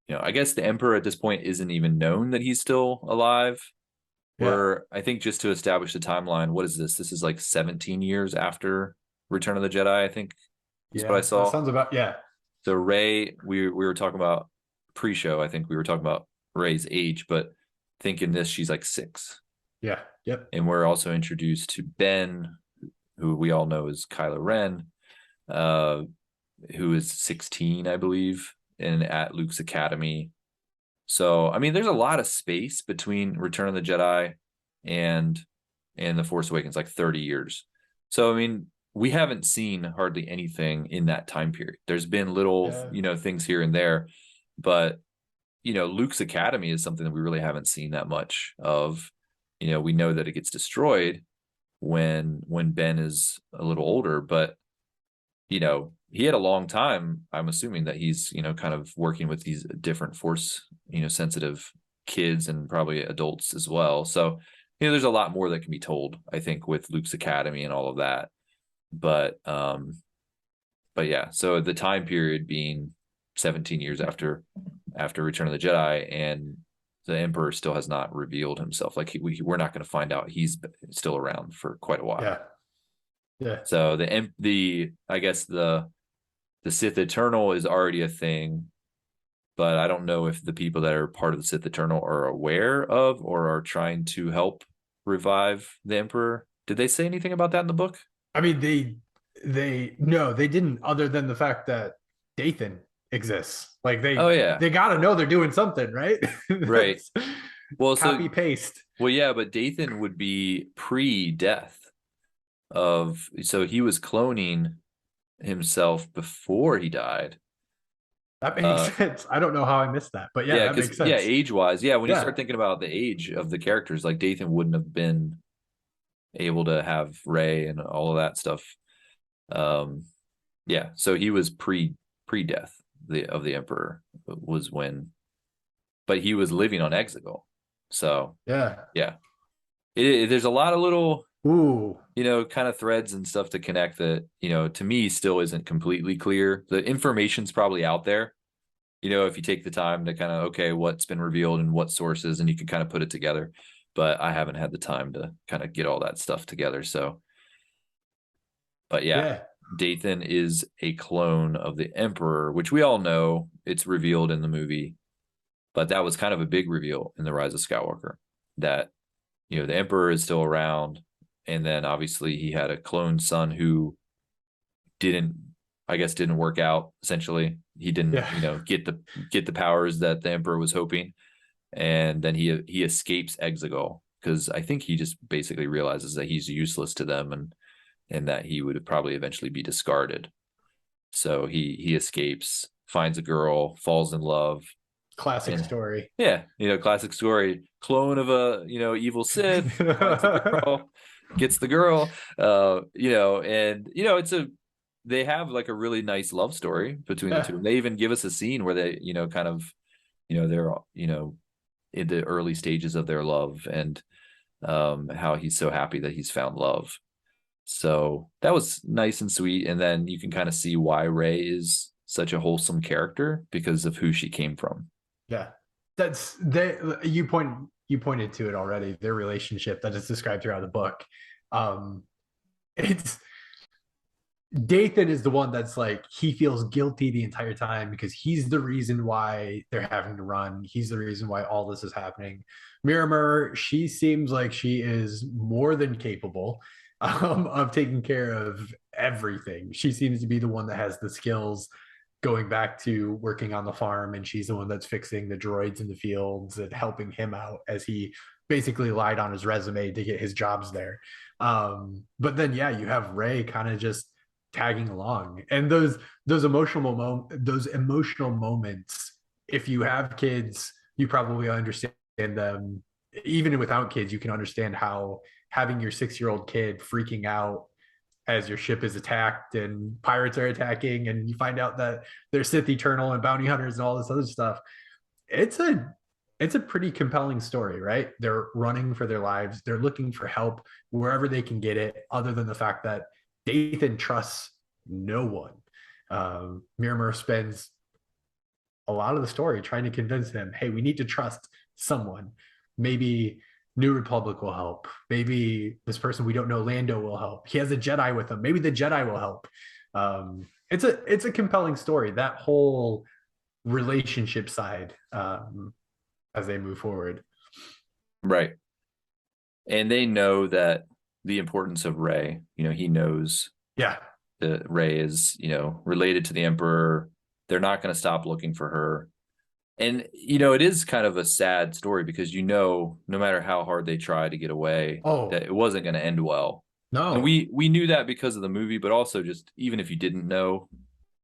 I guess the Emperor at this point isn't even known that he's still alive. Yeah. Where I think just to establish the timeline, what is this? This is like 17 years after Return of the Jedi, I think is what I Yeah. That saw. sounds about, yeah. So Rey, we were talking about pre-show. I think we were talking about Rey's age, but thinking this, she's like 6, Yeah. Yep. and we're also introduced to Ben, who we all know is Kylo Ren, uh, who is 16, I believe, and at Luke's academy. So I mean, there's a lot of space between Return of the Jedi and the Force Awakens, like 30 years. So I mean, we haven't seen hardly anything in that time period. There's been little, Yeah. things here and there, but Luke's academy is something that we really haven't seen that much of. We know that it gets destroyed when Ben is a little older, but he had a long time. I'm assuming that he's, kind of working with these different force, sensitive kids and probably adults as well. So, there's a lot more that can be told, I think, with Luke's Academy and all of that. But yeah, so the time period being 17 years after Return of the Jedi, and the Emperor still has not revealed himself. Like we're not going to find out he's still around for quite a while. Yeah. Yeah. So the I guess the Sith Eternal is already a thing, but I don't know if the people that are part of the Sith Eternal are aware of or are trying to help revive the Emperor. Did they say anything about that in the book? I mean, they no, they didn't, other than the fact that Dathan exists. Like Oh yeah, they got to know they're doing something, right? right. That's Well, copy paste. yeah, but Dathan would be pre-death so he was cloning himself before he died. That makes Uh, sense. I don't know how I missed that, but yeah, yeah, that because makes yeah, sense. age-wise, yeah, when you Yeah. start thinking about the age of the characters, like Dathan wouldn't have been able to have Rey and all of that stuff. Um, yeah, so he was pre-death of the Emperor was when, but he was living on Exegol. So Yeah. yeah, there's a lot of little Ooh. kind of threads and stuff to connect that to me still isn't completely clear. The information's probably out there. If you take the time to kind of okay, what's been revealed and what sources, and you can kind of put it together. But I haven't had the time to kind of get all that stuff together. So but yeah, Yeah. Dathan is a clone of the Emperor, which we all know it's revealed in the movie. But that was kind of a big reveal in The Rise of Skywalker that, the Emperor is still around. And then obviously he had a clone son who didn't, I guess, didn't work out. Essentially, he didn't, Yeah. get the powers that the Emperor was hoping. And then he escapes Exegol because I think he just basically realizes that he's useless to them and that he would probably eventually be discarded. So he escapes, finds a girl, falls in love, Classic and story. yeah, classic story, clone of a evil Sith, finds a girl, gets the girl, and it's a they have like a really nice love story between the two. Yeah. And they even give us a scene where they kind of they're in the early stages of their love and how he's so happy that he's found love. So that was nice and sweet. And then you can kind of see why Rey is such a wholesome character because of who she came from. Yeah. That's you pointed to it already, their relationship that is described throughout the book. Um it's Dathan is the one that's like he feels guilty the entire time because he's the reason why they're having to run. He's the reason why all this is happening. Miramur, she seems like she is more than capable of taking care of everything. She seems to be the one that has the skills going back to working on the farm, and she's the one that's fixing the droids in the fields and helping him out as he basically lied on his resume to get his jobs there. But then yeah, you have Rey kind of just tagging along, and those emotional moments. If you have kids, you probably understand them. Even without kids, you can understand how having your 6-year-old kid freaking out as your ship is attacked and pirates are attacking, and you find out that they're Sith Eternal and bounty hunters and all this other stuff. It's a pretty compelling story, right? They're running for their lives. They're looking for help wherever they can get it, other than the fact that Dathan trusts no one. Miramur spends a lot of the story trying to convince him, hey, we need to trust someone. Maybe New Republic will help. Maybe this person we don't know, Lando, will help. He has a Jedi with him. Maybe the Jedi will help. It's a compelling story. That whole relationship side as they move forward. Right. And they know that the importance of Rey. He knows Yeah. that Rey is, related to the Emperor. They're not going to stop looking for her. And, it is kind of a sad story because, no matter how hard they try to get away, Oh, that it wasn't going to end well. And no. we knew that because of the movie, but also just even if you didn't know,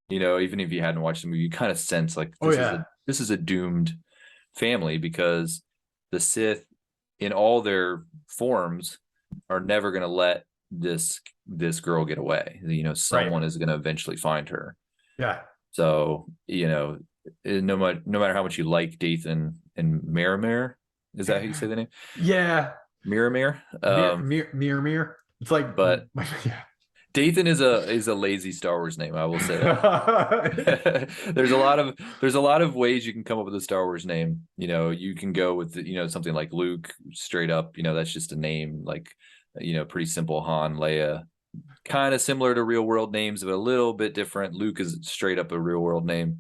even if you hadn't watched the movie, you kind of sense like Oh, yeah. this is a doomed family because the Sith in all their forms are never going to let this girl get away. Right. Someone is going to eventually find her. Yeah. So, no matter how much you like Dathan and Miramir, is that how you say the name? Yeah. Miramir. Mirror. It's like, But yeah. Dathan is a lazy Star Wars name. I will say that. there's a lot of ways you can come up with a Star Wars name. You can go with something like Luke, straight up. That's just a name, like pretty simple. Han, Leia, kind of similar to real world names, but a little bit different. Luke is straight up a real world name,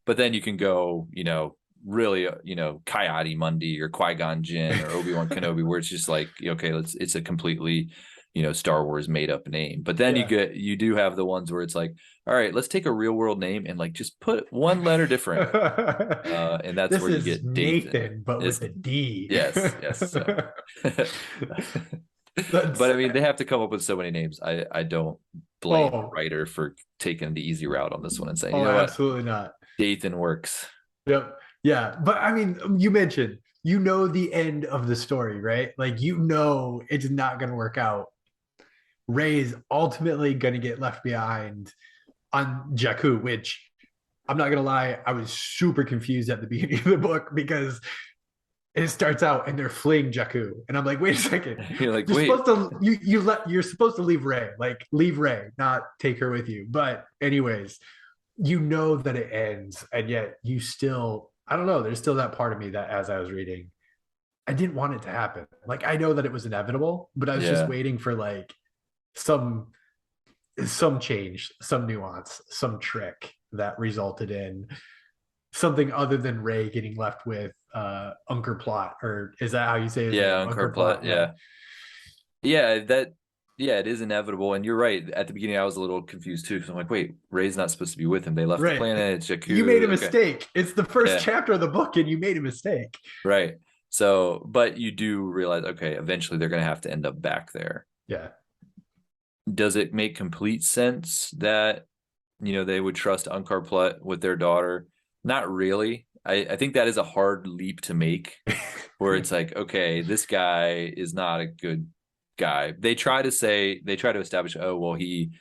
but then you can go, really, Coyote Mundi or Qui-Gon Jinn or Obi-Wan Kenobi, where it's just like, okay, it's a completely Star Wars made up name. But then Yeah. you do have the ones where it's like, all right, let's take a real world name and like just put one letter different. And that's This where you is get Nathan, but It's, with a D. yes. So. But I mean, they have to come up with so many names. I don't blame the writer for taking the easy route on this one and saying, you know what, absolutely not. Dathan works. Yep. Yeah. But I mean, you mentioned, the end of the story, right? Like, it's not going to work out. Ray is ultimately going to get left behind on Jakku, which I'm not going to lie, I was super confused at the beginning of the book because it starts out and they're fleeing Jakku, and I'm like, wait a second, You're like, you're wait, supposed to you're supposed to leave Ray, leave Ray, not take her with you. But anyways, that it ends, and yet you still, I don't know, there's still that part of me that as I was reading, I didn't want it to happen. Like, I know that it was inevitable, but I was just yeah, waiting for like some change, some nuance, some trick that resulted in something other than Ray getting left with Unker Plot, or is that how you say his yeah, name? Uncle Unker Plot, Plot. Yeah. yeah, it is inevitable. And you're right. At the beginning, I was a little confused too because I'm like, wait, Ray's not supposed to be with him. They left the Right. planet. It's You made a Jakku. Okay, mistake. It's the first yeah, chapter of the book, and you made a mistake. right. So, but you do realize, okay, eventually they're going to have to end up back there. Yeah. Does it make complete sense that they would trust Unkar Plutt with their daughter? Not really. I think that is a hard leap to make, where it's like, okay, this guy is not a good guy. They try to establish, oh well, he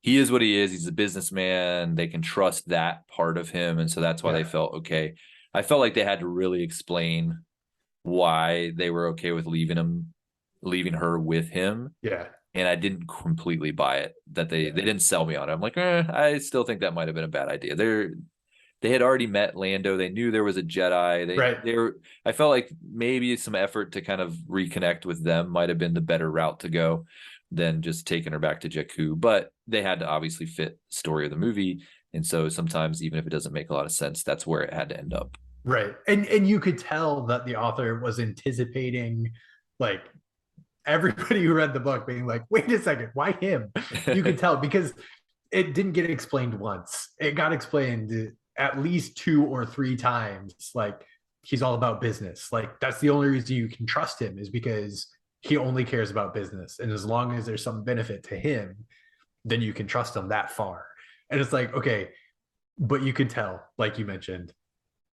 is what he is. He's a businessman. They can trust that part of him, and so that's why they Yeah. felt okay. I felt like they had to really explain why they were okay with leaving her with him, Yeah. and I didn't completely buy it that they didn't sell me on it. I'm like, I still think that might have been a bad idea. They had already met Lando. They knew there was a Jedi. Right. They were. I felt like maybe some effort to kind of reconnect with them might have been the better route to go than just taking her back to Jakku. But they had to obviously fit the story of the movie, and so sometimes even if it doesn't make a lot of sense, that's where it had to end up. Right. And you could tell that the author was anticipating, like, everybody who read the book being like, wait a second, why him? You could tell because it didn't get explained once. It got explained at least 2 or 3 times. Like, he's all about business. Like, that's the only reason you can trust him, is because he only cares about business. And as long as there's some benefit to him, then you can trust him that far. And it's like, okay, but you could tell, like you mentioned,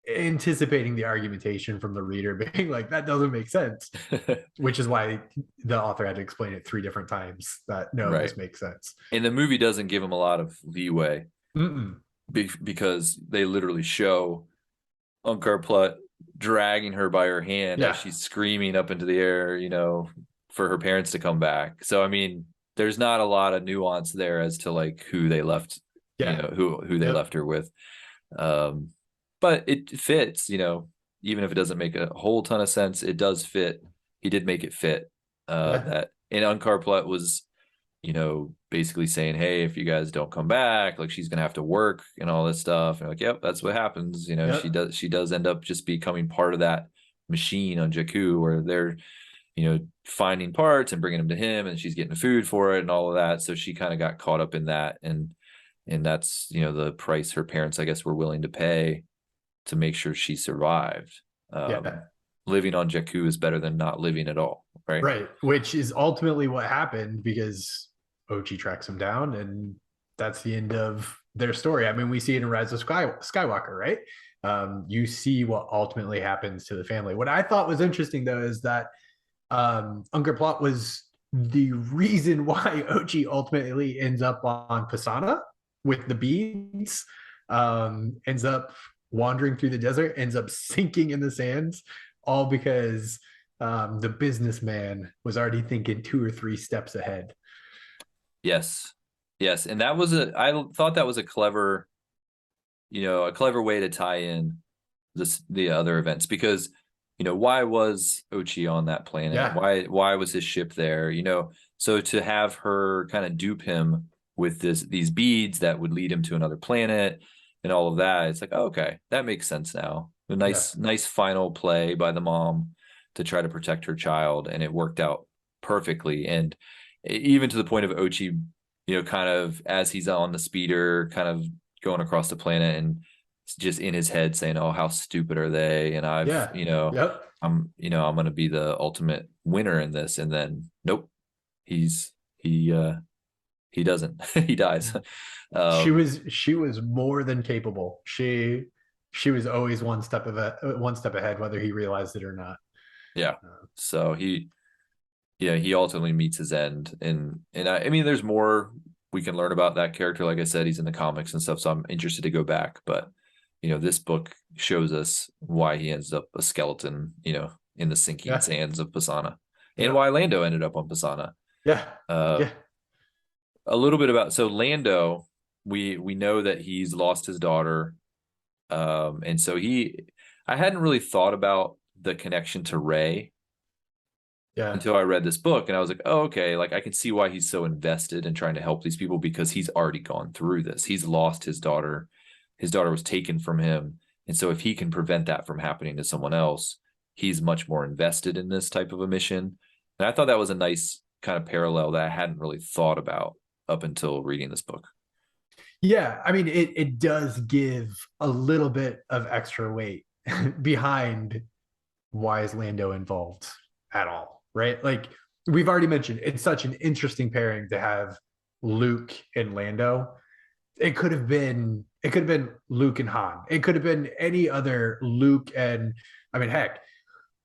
anticipating the argumentation from the reader being like, that doesn't make sense, which is why the author had to explain it 3 different times that no, Right. this makes sense. And the movie doesn't give him a lot of leeway because they literally show Unkar Plutt dragging her by her hand as she's screaming up into the air, for her parents to come back. So I mean, there's not a lot of nuance there as to like who they left, who they left her with. but it fits, even if it doesn't make a whole ton of sense, it does fit. He did make it fit. Yeah. That and Uncarplet was, basically saying, hey, if you guys don't come back, like she's gonna have to work and all this stuff. And like, yep, that's what happens. Yep. She does end up just becoming part of that machine on Jakku where they're, finding parts and bringing them to him, and she's getting food for it and all of that. So she kind of got caught up in that, and that's, the price her parents, I guess, were willing to pay to make sure she survived. Yeah. Living on Jakku is better than not living at all, right? Right. Which is ultimately what happened because Ochi tracks him down, and that's the end of their story. I mean, we see it in Rise of Skywalker, right? You see what ultimately happens to the family. What I thought was interesting, though, is that Unger Plot was the reason why Ochi ultimately ends up on Pisana with the beads, ends up wandering through the desert, ends up sinking in the sands, all because the businessman was already thinking 2 or 3 steps ahead. Yes. Yes. And I thought that was a clever way to tie in the other events because, why was Ochi on that planet? Yeah, Why was his ship there? So to have her kind of dupe him with these beads that would lead him to another planet and all of that, it's like, oh, okay, that makes sense now. A yeah, nice final play by the mom to try to protect her child, and it worked out perfectly. And even to the point of Ochi, kind of as he's on the speeder, kind of going across the planet and just in his head saying, "Oh, how stupid are they?" And yeah, yep. I'm going to be the ultimate winner in this. And then, nope, he's he doesn't. He dies. She was more than capable. She was always one step ahead, whether he realized it or not. Yeah. So he ultimately meets his end, and I mean, there's more we can learn about that character. Like I said, he's in the comics and stuff, so I'm interested to go back. But this book shows us why he ends up a skeleton, in the sinking Yeah, sands of Pisana, and yep, why Lando ended up on Pisana. yeah, Uh, yeah, a little bit about so Lando, we know that he's lost his daughter, and so I hadn't really thought about the connection to Rey yeah, until I read this book, and I was like, oh, okay, like I can see why he's so invested in trying to help these people because he's already gone through this. He's lost his daughter. His daughter was taken from him. And so if he can prevent that from happening to someone else, he's much more invested in this type of a mission. And I thought that was a nice kind of parallel that I hadn't really thought about up until reading this book. yeah. I mean, it does give a little bit of extra weight behind why is Lando involved at all, right? Like we've already mentioned, it's such an interesting pairing to have Luke and Lando. It could have been Luke and Han. It could have been any other Luke and I mean, heck,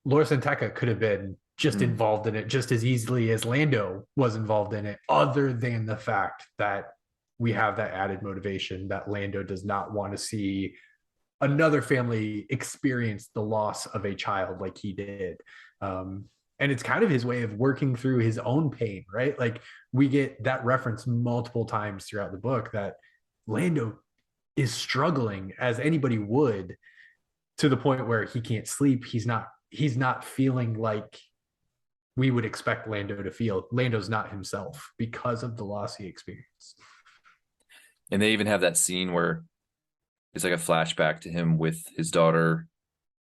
Laura Santeca could have been just Mm. involved in it just as easily as Lando was involved in it, other than the fact that we have that added motivation that Lando does not want to see another family experience the loss of a child like he did. Um, and it's kind of his way of working through his own pain, right? Like we get that reference multiple times throughout the book that Lando is struggling as anybody would to the point where he can't sleep. He's not feeling like we would expect Lando to feel. Lando's not himself because of the loss he experienced. And they even have that scene where it's like a flashback to him with his daughter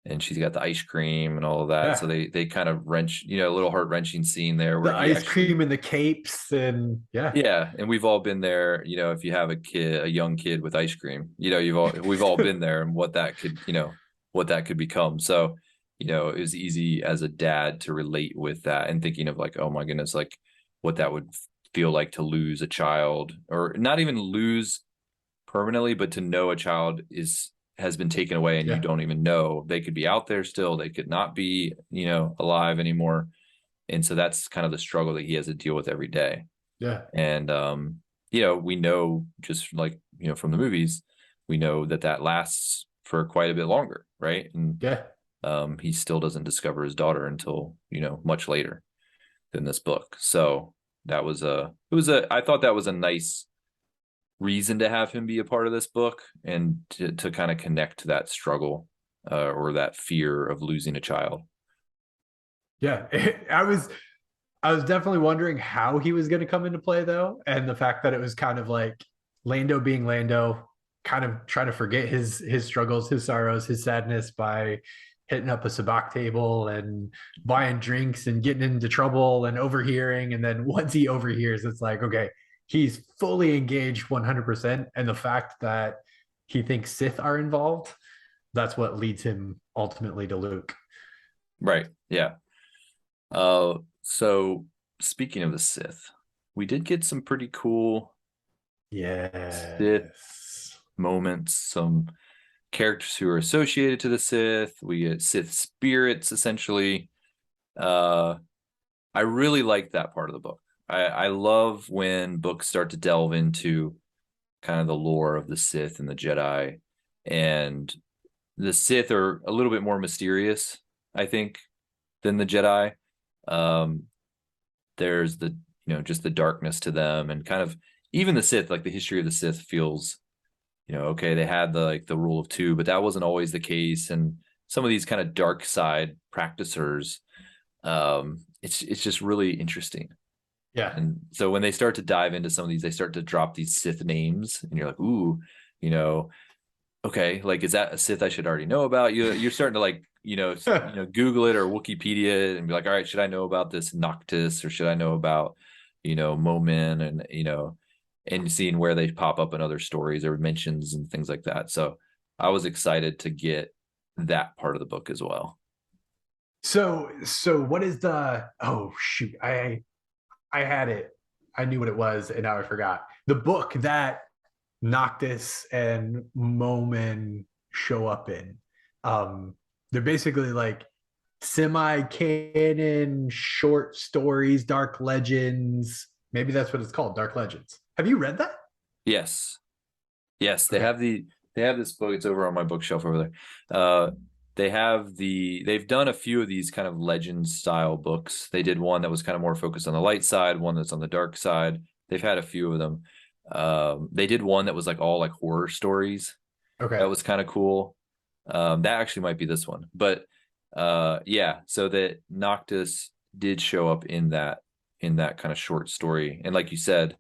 and she's got the ice cream and all of that. So Yeah. they kind of wrench, a little heart wrenching scene there where The he ice actually, cream and the capes and yeah. yeah, and we've all been there. If you have a young kid with ice cream, we've all been there, and what that could become. So, it was easy as a dad to relate with that and thinking of like, oh my goodness, like what that would feel like to lose a child, or not even lose permanently, but to know a child has been taken away and you Yeah. don't even know. They could be out there still, they could not be, alive anymore. And so that's kind of the struggle that he has to deal with every day. Yeah. And we know, just like, from the movies, we know that lasts for quite a bit longer, right? And Yeah. he still doesn't discover his daughter until, much later than this book. So that was I thought that was a nice reason to have him be a part of this book and to kind of connect to that struggle or that fear of losing a child. Yeah, I was definitely wondering how he was going to come into play though, and the fact that it was kind of like Lando being Lando, kind of trying to forget his struggles, his sorrows, his sadness by hitting up a sabacc table and buying drinks and getting into trouble and overhearing, and then once he overhears, it's like, okay, he's fully engaged 100%, and the fact that he thinks Sith are involved, that's what leads him ultimately to Luke. Right. Yeah. So speaking of the Sith, we did get some pretty cool Sith Yes. moments, some characters who are associated to the Sith. We get Sith spirits, essentially. I really like that part of the book. I love when books start to delve into kind of the lore of the Sith and the Jedi. And the Sith are a little bit more mysterious, I think, than the Jedi. Um, there's the, just the darkness to them, and kind of even the Sith, like the history of the Sith feels, okay, they had the rule of two, but that wasn't always the case. And some of these kind of dark side practicers, it's just really interesting. Yeah. And so when they start to dive into some of these, they start to drop these Sith names, and you're like, ooh, okay, like, is that a Sith I should already know about? You're starting to like, Google it or Wikipedia and be like, all right, should I know about this Noctis, or should I know about, Momin, and and seeing where they pop up in other stories or mentions and things like that. So I was excited to get that part of the book as well. So what is the, oh shoot, I had it. I knew what it was and now I forgot. The book that Noctis and Momin show up in. They're basically like semi-canon short stories, dark legends. Maybe that's what it's called, dark legends. Have you read that? Yes. Yes, Okay. they have this book. It's over on my bookshelf over there. They've done a few of these kind of legend style books. They did one that was kind of more focused on the light side, one that's on the dark side. They've had a few of them. They did one that was like all like horror stories. Okay. That was kind of cool. That actually might be this one, but yeah. So that Noctis did show up in that kind of short story, and like you said,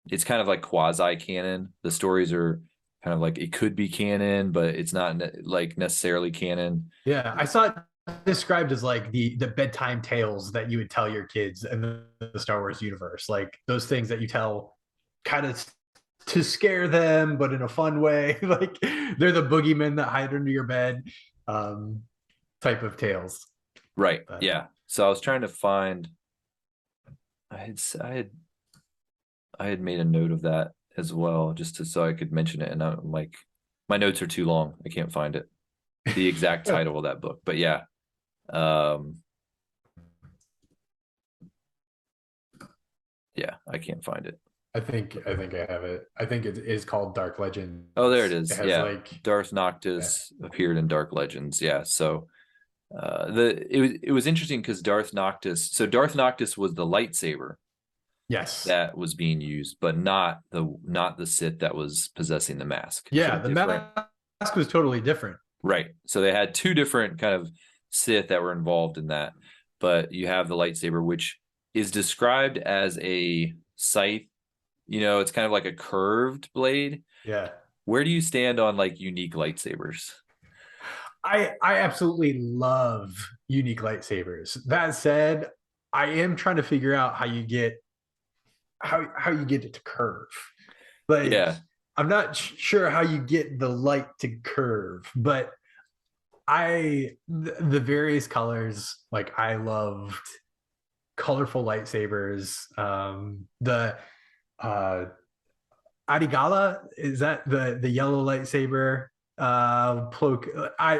it's kind of like quasi canon. The stories are kind of like, it could be canon, but it's not like necessarily canon. Yeah, I saw it described as like the bedtime tales that you would tell your kids in the Star Wars universe, like those things that you tell kind of to scare them, but in a fun way. Like they're the boogeymen that hide under your bed, um, type of tales. Right. But Yeah. So I was trying to find. I had I had I had made a note of that as well, just so I could mention it. And I'm like, my notes are too long. I can't find it, the exact title of that book. But yeah, um, yeah, I can't find it. I think I have it. I think it is called Dark Legends. Oh, there it It is. has Yeah, like, Darth yeah. Noctis appeared in Dark Legends. Yeah, so it was interesting because Darth Noctis. So Darth Noctis was the lightsaber Yes. that was being used, but not the Sith that was possessing the mask. So Yeah, the different. mask was totally different. Right. So they had two different kind of Sith that were involved in that. But you have the lightsaber, which is described as a scythe. It's kind of like a curved blade. Yeah. Where do you stand on like unique lightsabers? I absolutely love unique lightsabers. That said, I am trying to figure out how you get it to curve. Like Yeah. I'm not sure how you get the light to curve, but the various colors, like I loved colorful lightsabers. The uh Adigala, is that the yellow lightsaber? Cloak. They I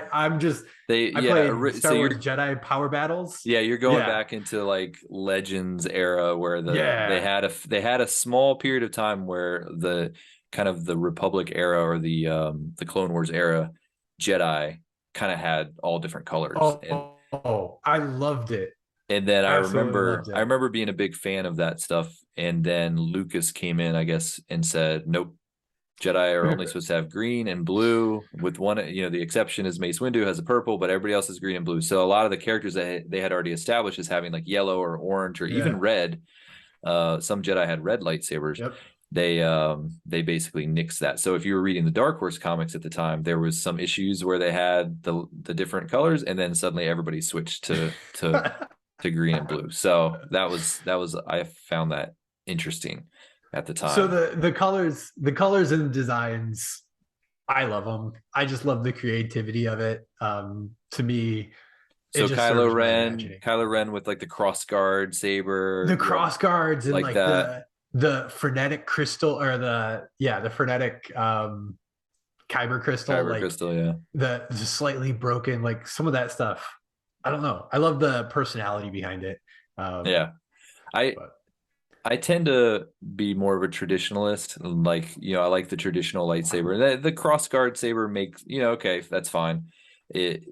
yeah, played so Star Wars Jedi Power Battles. you're going Yeah, back into like Legends era where yeah. they had a small period of time where the kind of the Republic era or the Clone Wars era Jedi kind of had all different colors. And I loved it. And then Absolutely loved I it. remember being a big fan of that stuff. And then Lucas came in, I guess, and said, nope, Jedi are only supposed to have green and blue, with one, the exception is Mace Windu has a purple, but everybody else is green and blue. So a lot of the characters that they had already established as having like yellow or orange or even Yeah. red, some Jedi had red lightsabers. Yep. They basically nixed that. So if you were reading the Dark Horse comics at the time, there was some issues where they had the different colors, and then suddenly everybody switched to green and blue. So that was I found that interesting at the So time. the colors and designs, I love them. I just love the creativity of it. To me, it So just serves my imagining. Kylo Ren with like the cross guard saber, The cross guards and like like that the frenetic crystal, or the frenetic kyber crystal, kyber like crystal, yeah, the slightly broken, like some of that stuff. I don't know. I love the personality behind it. Um, yeah. I but I tend to be more of a traditionalist. Like, I like the traditional lightsaber. The cross guard saber makes, okay, that's fine. It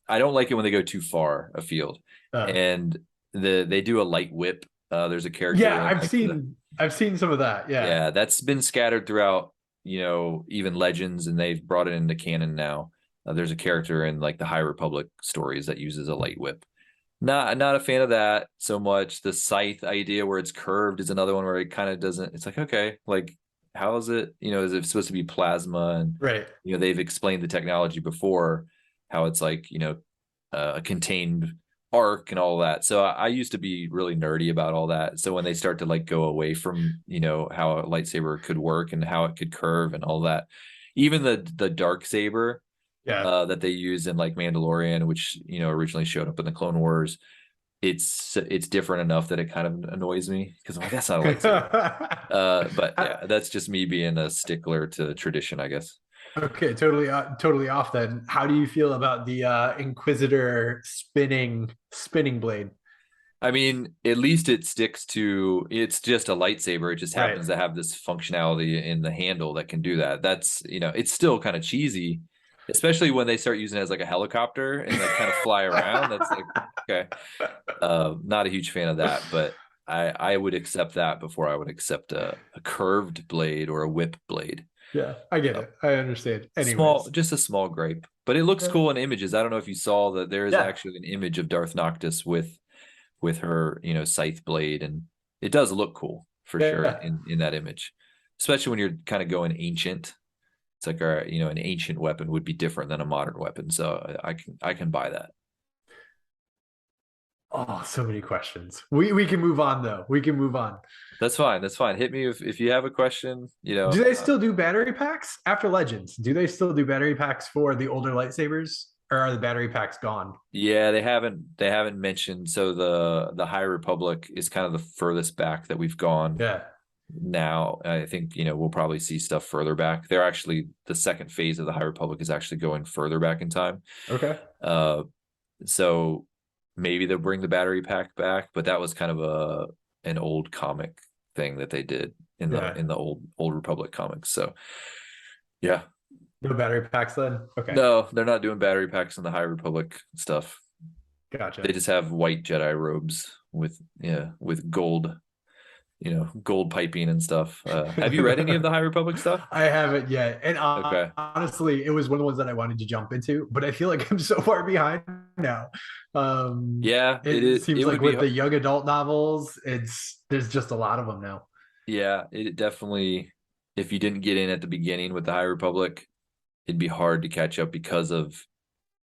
I don't like it when they go too far afield. uh, And they do a light whip. There's a character yeah, in like I've seen some of that. Yeah. yeah, that's been scattered throughout, even Legends, and they've brought it into canon now. There's a character in like the High Republic stories that uses a light whip. Not a fan of that so much. The scythe idea where it's curved is another one where it kind of doesn't. It's like, okay, like how is it? Is it supposed to be plasma? And Right. they've explained the technology before, how it's like a contained arc and all that. So I used to be really nerdy about all that. So when they start to like go away from how a lightsaber could work and how it could curve and all that, even the dark saber Yeah. that they use in like Mandalorian, which originally showed up in the Clone Wars. It's different enough that it kind of annoys me because I'm like, that's not a lightsaber. But yeah, that's just me being a stickler to tradition, I guess. Okay, totally off then. How do you feel about the Inquisitor spinning blade? I mean, at least it sticks to it's just a lightsaber. It just Right. happens to have this functionality in the handle that can do that. That's, it's still kind of cheesy, especially when they start using it as like a helicopter and like kind of fly around. That's like, okay. Not a huge fan of that, but I would accept that before I would accept a curved blade or a whip blade. Yeah, I get So it. I understand. small, Anyways. just a small gripe, but it looks Yeah. cool in images. I don't know if you saw that there is Yeah. actually an image of Darth Noctis with her, scythe blade, and it does look cool for sure Yeah. in that image, especially when you're kind of going ancient. It's like an ancient weapon would be different than a modern weapon, so I can buy that. Oh, so many questions. We can move on though. We can move on. That's fine. That's fine. Hit me if you have a question. Do they still do battery packs after Legends? Do they still do battery packs for the older lightsabers, or are the battery packs gone? Yeah, they haven't mentioned. So the High Republic is kind of the furthest back that we've gone. Yeah. Now I think we'll probably see stuff further back. They're actually the second phase of the High Republic is actually going further back in time. Okay. Uh, so maybe they'll bring the battery pack back, but that was kind of an old comic thing that they did in the Yeah. old Republic comics. So yeah, No battery packs then? Okay. no, they're not doing battery packs in the High Republic stuff. Gotcha. They just have white Jedi robes with gold, gold piping and stuff. Have you read any of the High Republic stuff? I haven't yet. And Okay. honestly, it was one of the ones that I wanted to jump into, but I feel like I'm so far behind now. Yeah, it It is. seems It like would be. with the young adult novels, there's just a lot of them now. Yeah, it definitely. If you didn't get in at the beginning with the High Republic, it'd be hard to catch up because of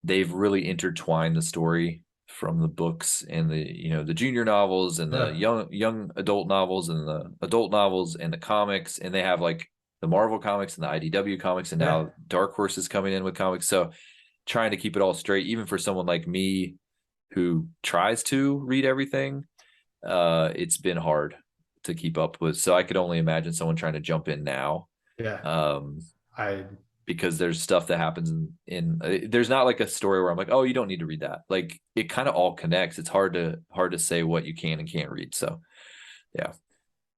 they've really intertwined the story from the books and the junior novels and the Yeah. young adult novels and the adult novels and the comics, and they have like the Marvel comics and the IDW comics, and Yeah. now Dark Horse is coming in with comics. So trying to keep it all straight, even for someone like me who tries to read everything, it's been hard to keep up with. So I could only imagine someone trying to jump in now. Yeah. Um, I because there's stuff that happens there's not like a story where I'm like, oh, you don't need to read that. Like it kind of all connects. It's hard to say what you can and can't read. So yeah.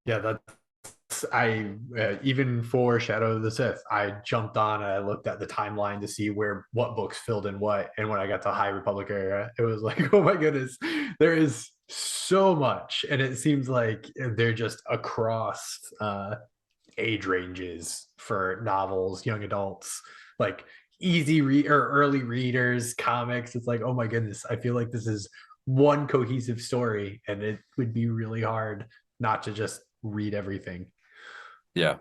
yeah, that's I even for Shadow of the Sith, I jumped on and I looked at the timeline to see where what books filled in what. And when I got to High Republic era, it was like, oh my goodness, there is so much, and it seems like they're just across age ranges for novels, young adults, like easy read or early readers, comics. It's like, oh my goodness, I feel like this is one cohesive story, and it would be really hard not to just read everything. Yeah.